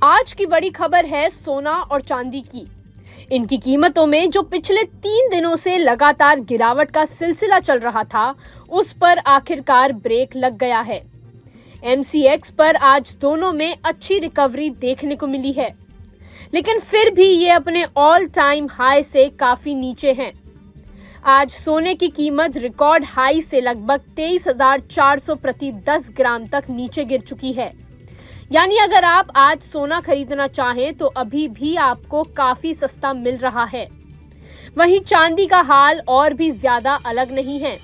आज की बड़ी खबर है सोना और चांदी की। इनकी कीमतों में जो पिछले 3 दिनों से लगातार गिरावट का सिलसिला चल रहा था, उस पर आखिरकार ब्रेक लग गया है। MCX पर आज दोनों में अच्छी रिकवरी देखने को मिली है, लेकिन फिर भी ये अपने ऑल टाइम हाई से काफी नीचे हैं। आज सोने की कीमत रिकॉर्ड हाई से लगभग 23,400 प्रति 10 ग्राम तक नीचे गिर चुकी है। यानी अगर आप आज सोना खरीदना चाहें तो अभी भी आपको काफी सस्ता मिल रहा है। वहीं चांदी का हाल और भी ज्यादा अलग नहीं है।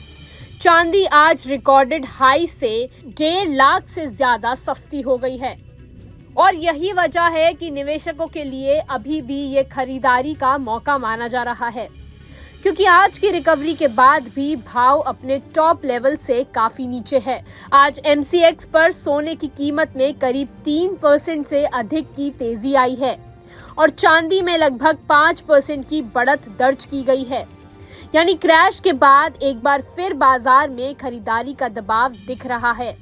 चांदी आज रिकॉर्डेड हाई से 1.5 लाख से ज्यादा सस्ती हो गई है और यही वजह है कि निवेशकों के लिए अभी भी ये खरीदारी का मौका माना जा रहा है, क्योंकि आज की रिकवरी के बाद भी भाव अपने टॉप लेवल से काफी नीचे है। आज MCX पर सोने की कीमत में करीब 3% से अधिक की तेजी आई है और चांदी में लगभग 5% की बढ़त दर्ज की गई है। यानी क्रैश के बाद एक बार फिर बाजार में खरीदारी का दबाव दिख रहा है।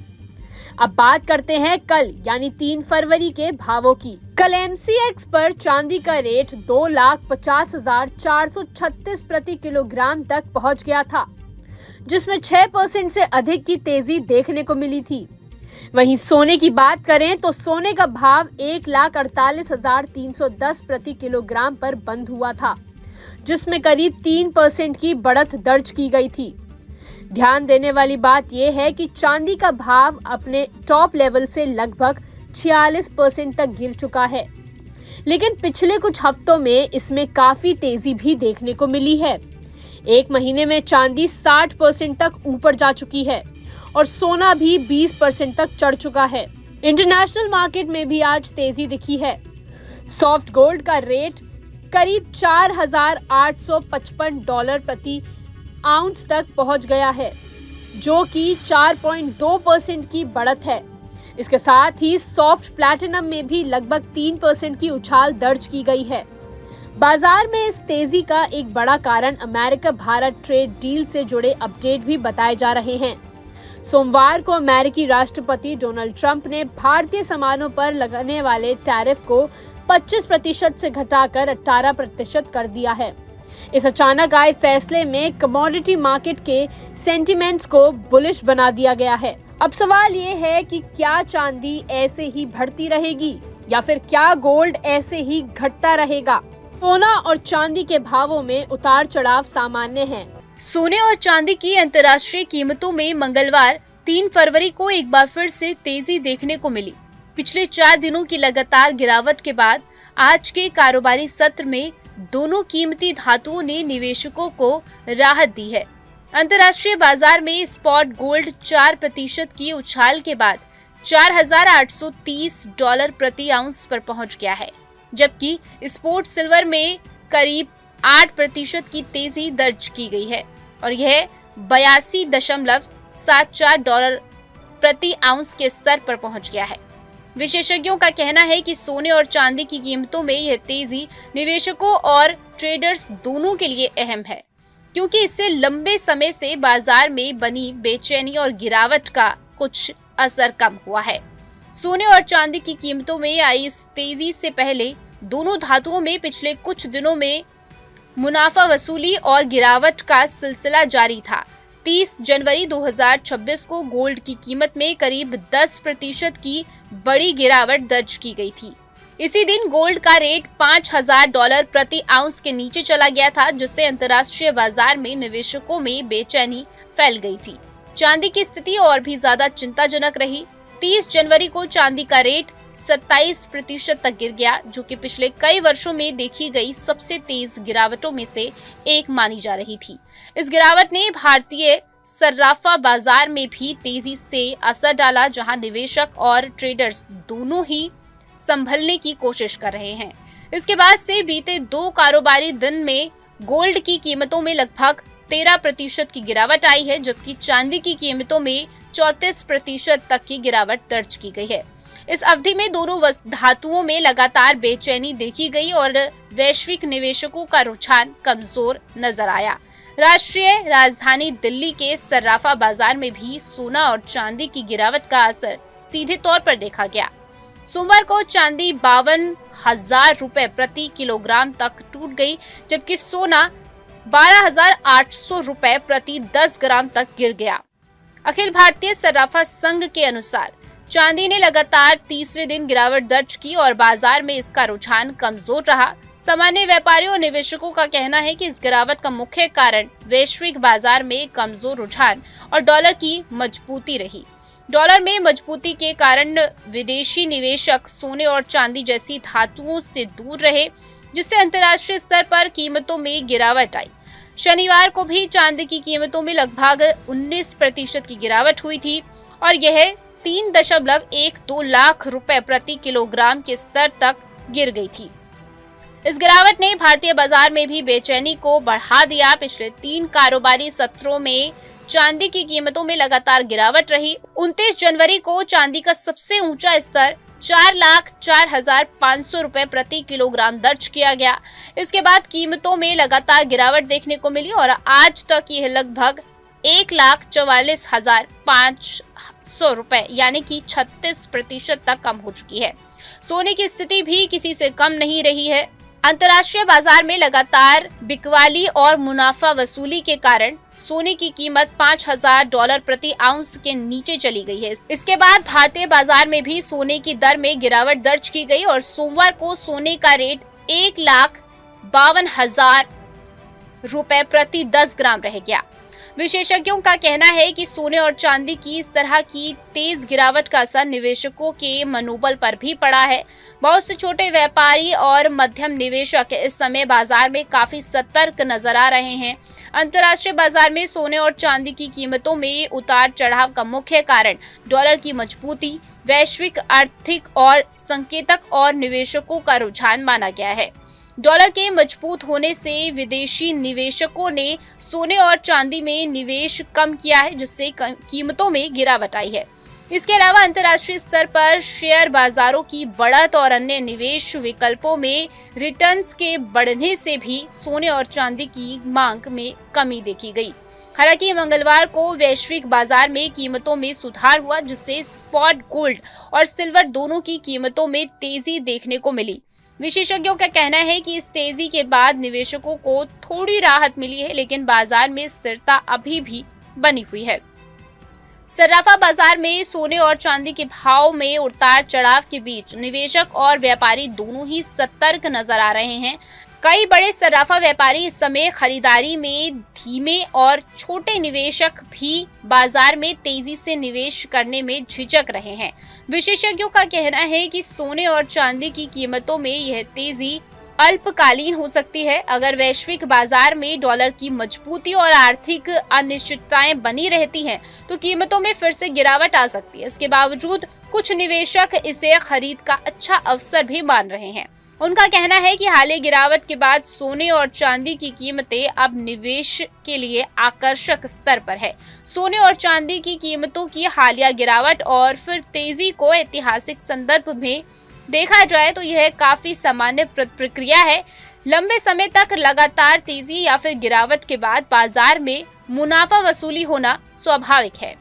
अब बात करते हैं कल यानी 3 फरवरी के भावों की। कल MCX पर चांदी का रेट 2,50,436 प्रति किलोग्राम तक पहुंच गया था, जिसमें 6% से अधिक की तेजी देखने को मिली थी। वहीं सोने की बात करें तो सोने का भाव 1,48,310 प्रति किलोग्राम पर बंद हुआ था, जिसमें करीब 3% की बढ़त दर्ज की गई थी। ध्यान देने वाली बात यह है कि चांदी का भाव अपने टॉप लेवल से लगभग 46% तक गिर चुका है, लेकिन पिछले कुछ हफ्तों में इसमें काफी तेजी भी देखने को मिली है। एक महीने में चांदी 60% तक ऊपर जा चुकी है और सोना भी 20% तक चढ़ चुका है। इंटरनेशनल मार्केट में भी आज तेजी दिखी है। सॉफ्ट गोल्ड का रेट करीब $4,855 प्रति आउंस तक पहुंच गया है, जो कि 4.2% की बढ़त है। इसके साथ ही सॉफ्ट प्लैटिनम में भी लगभग 3% की उछाल दर्ज की गई है। बाजार में इस तेजी का एक बड़ा कारण अमेरिका भारत ट्रेड डील से जुड़े अपडेट भी बताए जा रहे हैं। सोमवार को अमेरिकी राष्ट्रपति डोनाल्ड ट्रंप ने भारतीय सामानों पर लगने वाले टैरिफ को 25% से घटाकर 18% कर दिया है। इस अचानक आए फैसले में कमोडिटी मार्केट के सेंटिमेंट्स को बुलिश बना दिया गया है। अब सवाल ये है कि क्या चांदी ऐसे ही बढ़ती रहेगी या फिर क्या गोल्ड ऐसे ही घटता रहेगा। सोना और चांदी के भावों में उतार चढ़ाव सामान्य है। सोने और चांदी की अंतर्राष्ट्रीय कीमतों में मंगलवार 3 फरवरी को एक बार फिर से तेजी देखने को मिली। पिछले 4 दिनों की लगातार गिरावट के बाद आज के कारोबारी सत्र में दोनों कीमती धातुओं ने निवेशकों को राहत दी है। अंतर्राष्ट्रीय बाजार में स्पॉट गोल्ड 4% की उछाल के बाद $4,830 प्रति आउंस पर पहुंच गया है, जबकि स्पोर्ट सिल्वर में करीब 8% की तेजी दर्ज की गई है और यह $82.74 प्रति आउंस के स्तर पर पहुंच गया है। विशेषज्ञों का कहना है कि सोने और चांदी की कीमतों में यह तेजी निवेशकों और ट्रेडर्स दोनों के लिए अहम है, क्योंकि इससे लंबे समय से बाजार में बनी बेचैनी और गिरावट का कुछ असर कम हुआ है। सोने और चांदी की कीमतों में आई इस तेजी से पहले दोनों धातुओं में पिछले कुछ दिनों में मुनाफा वसूली और गिरावट का सिलसिला जारी था। 30 जनवरी 2026 को गोल्ड की कीमत में करीब 10% की बड़ी गिरावट दर्ज की गई थी। इसी दिन गोल्ड का रेट $5,000 प्रति आउंस के नीचे चला गया था, जिससे अंतर्राष्ट्रीय बाजार में निवेशकों में बेचैनी फैल गई थी। चांदी की स्थिति और भी ज्यादा चिंताजनक रही। 30 जनवरी को चांदी का रेट 27% तक गिर गया, जो कि पिछले कई वर्षों में देखी गई सबसे तेज गिरावटों में से एक मानी जा रही थी। इस गिरावट ने भारतीय सर्राफा बाजार में भी तेजी से असर डाला, जहां निवेशक और ट्रेडर्स दोनों ही संभलने की कोशिश कर रहे हैं। इसके बाद से बीते 2 कारोबारी दिन में गोल्ड की कीमतों में लगभग 13% की गिरावट आई है, जबकि चांदी की कीमतों में 34% तक की गिरावट दर्ज की गई है। इस अवधि में दोनों धातुओं में लगातार बेचैनी देखी गई और वैश्विक निवेशकों का रुझान कमजोर नजर आया। राष्ट्रीय राजधानी दिल्ली के सर्राफा बाजार में भी सोना और चांदी की गिरावट का असर सीधे तौर पर देखा गया। सोमवार को चांदी 52,000 रुपए प्रति किलोग्राम तक टूट गई, जबकि सोना 12,800 रुपए प्रति 10 ग्राम तक गिर गया। अखिल भारतीय सर्राफा संघ के अनुसार चांदी ने लगातार तीसरे दिन गिरावट दर्ज की और बाजार में इसका रुझान कमजोर रहा। सामान्य व्यापारियों और निवेशकों का कहना है कि इस गिरावट का मुख्य कारण वैश्विक बाजार में कमजोर रुझान और डॉलर की मजबूती रही। डॉलर में मजबूती के कारण विदेशी निवेशक सोने और चांदी जैसी धातुओं से दूर रहे, जिससे अंतर्राष्ट्रीय स्तर पर कीमतों में गिरावट आई। शनिवार को भी चांदी की कीमतों में लगभग 19% की गिरावट हुई थी और यह 3.12 लाख रुपए प्रति किलोग्राम के स्तर तक गिर गई थी। इस गिरावट ने भारतीय बाजार में भी बेचैनी को बढ़ा दिया। पिछले 3 कारोबारी सत्रों में चांदी की कीमतों में लगातार गिरावट रही। 29 जनवरी को चांदी का सबसे ऊंचा स्तर 4,04,500 रुपए प्रति किलोग्राम दर्ज किया गया। इसके बाद कीमतों में लगातार गिरावट देखने को मिली और आज तक यह लगभग 1,44,500 रुपए यानी कि 36% तक कम हो चुकी है। सोने की स्थिति भी किसी से कम नहीं रही है। अंतर्राष्ट्रीय बाजार में लगातार बिकवाली और मुनाफा वसूली के कारण सोने की कीमत $5,000 प्रति आउंस के नीचे चली गई है। इसके बाद भारतीय बाजार में भी सोने की दर में गिरावट दर्ज की गई और सोमवार को सोने का रेट 1,52,000 रुपए प्रति 10 ग्राम रह गया। विशेषज्ञों का कहना है कि सोने और चांदी की इस तरह की तेज गिरावट का असर निवेशकों के मनोबल पर भी पड़ा है। बहुत से छोटे व्यापारी और मध्यम निवेशक इस समय बाजार में काफी सतर्क नजर आ रहे हैं। अंतर्राष्ट्रीय बाजार में सोने और चांदी की कीमतों में उतार चढ़ाव का मुख्य कारण डॉलर की मजबूती, वैश्विक आर्थिक और संकेतक और निवेशकों का रुझान माना गया है। डॉलर के मजबूत होने से विदेशी निवेशकों ने सोने और चांदी में निवेश कम किया है, जिससे कीमतों में गिरावट आई है। इसके अलावा अंतर्राष्ट्रीय स्तर पर शेयर बाजारों की बढ़त और अन्य निवेश विकल्पों में रिटर्न्स के बढ़ने से भी सोने और चांदी की मांग में कमी देखी गई। हालांकि मंगलवार को वैश्विक बाजार में कीमतों में सुधार हुआ, जिससे स्पॉट गोल्ड और सिल्वर दोनों की कीमतों में तेजी देखने को मिली। विशेषज्ञों का कहना है कि इस तेजी के बाद निवेशकों को थोड़ी राहत मिली है, लेकिन बाजार में स्थिरता अभी भी बनी हुई है। सर्राफा बाजार में सोने और चांदी के भाव में उतार चढ़ाव के बीच निवेशक और व्यापारी दोनों ही सतर्क नजर आ रहे हैं। कई बड़े सर्राफा व्यापारी इस समय खरीदारी में धीमे और छोटे निवेशक भी बाजार में तेजी से निवेश करने में झिझक रहे हैं। विशेषज्ञों का कहना है कि सोने और चांदी की कीमतों में यह तेजी अल्पकालीन हो सकती है। अगर वैश्विक बाजार में डॉलर की मजबूती और आर्थिक अनिश्चितताएं बनी रहती हैं, तो कीमतों में फिर से गिरावट आ सकती है। इसके बावजूद कुछ निवेशक इसे खरीद का अच्छा अवसर भी मान रहे हैं। उनका कहना है कि हालिया गिरावट के बाद सोने और चांदी की कीमतें अब निवेश के लिए आकर्षक स्तर पर है। सोने और चांदी की कीमतों की हालिया गिरावट और फिर तेजी को ऐतिहासिक संदर्भ में देखा जाए तो यह काफी सामान्य प्रक्रिया है। लंबे समय तक लगातार तेजी या फिर गिरावट के बाद बाजार में मुनाफा वसूली होना स्वाभाविक है।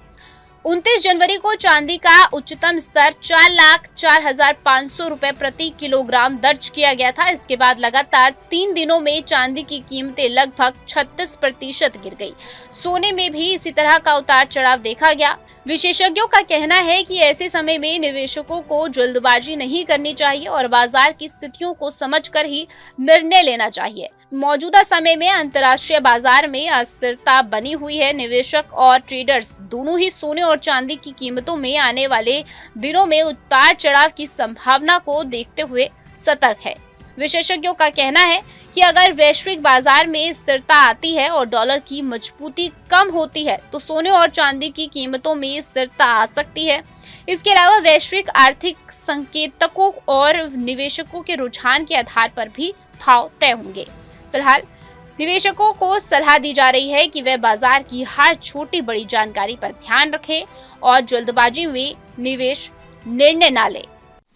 29 जनवरी को चांदी का उच्चतम स्तर 4,04,500 रुपए प्रति किलोग्राम दर्ज किया गया था। इसके बाद लगातार 3 दिनों में चांदी की कीमतें लगभग 36% गिर गई। सोने में भी इसी तरह का उतार चढ़ाव देखा गया। विशेषज्ञों का कहना है कि ऐसे समय में निवेशकों को जल्दबाजी नहीं करनी चाहिए और बाजार की स्थितियों को समझकर ही निर्णय लेना चाहिए। मौजूदा समय में अंतर्राष्ट्रीय बाजार में अस्थिरता बनी हुई है। निवेशक और ट्रेडर्स दोनों ही सोने और चांदी की कीमतों में आने वाले दिनों में उतार चढ़ाव की संभावना को देखते हुए सतर्क है। विशेषज्ञों का कहना है कि अगर वैश्विक बाजार में स्थिरता आती है और डॉलर की मजबूती कम होती है, तो सोने और चांदी की कीमतों में स्थिरता आ सकती है। इसके अलावा वैश्विक आर्थिक संकेतकों और निवेशकों के रुझान के आधार पर भी भाव तय होंगे। फिलहाल निवेशकों को सलाह दी जा रही है कि वे बाजार की हर छोटी बड़ी जानकारी पर ध्यान रखें और जल्दबाजी में निवेश निर्णय न लें।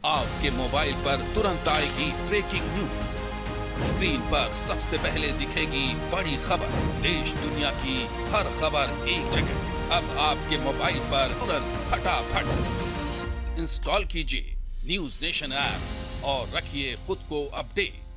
आपके मोबाइल पर तुरंत आएगी ब्रेकिंग न्यूज। स्क्रीन पर सबसे पहले दिखेगी बड़ी खबर। देश दुनिया की हर खबर एक जगह। अब आपके मोबाइल पर तुरंत फटाफट इंस्टॉल कीजिए न्यूज नेशन ऐप और रखिए खुद को अपडेट।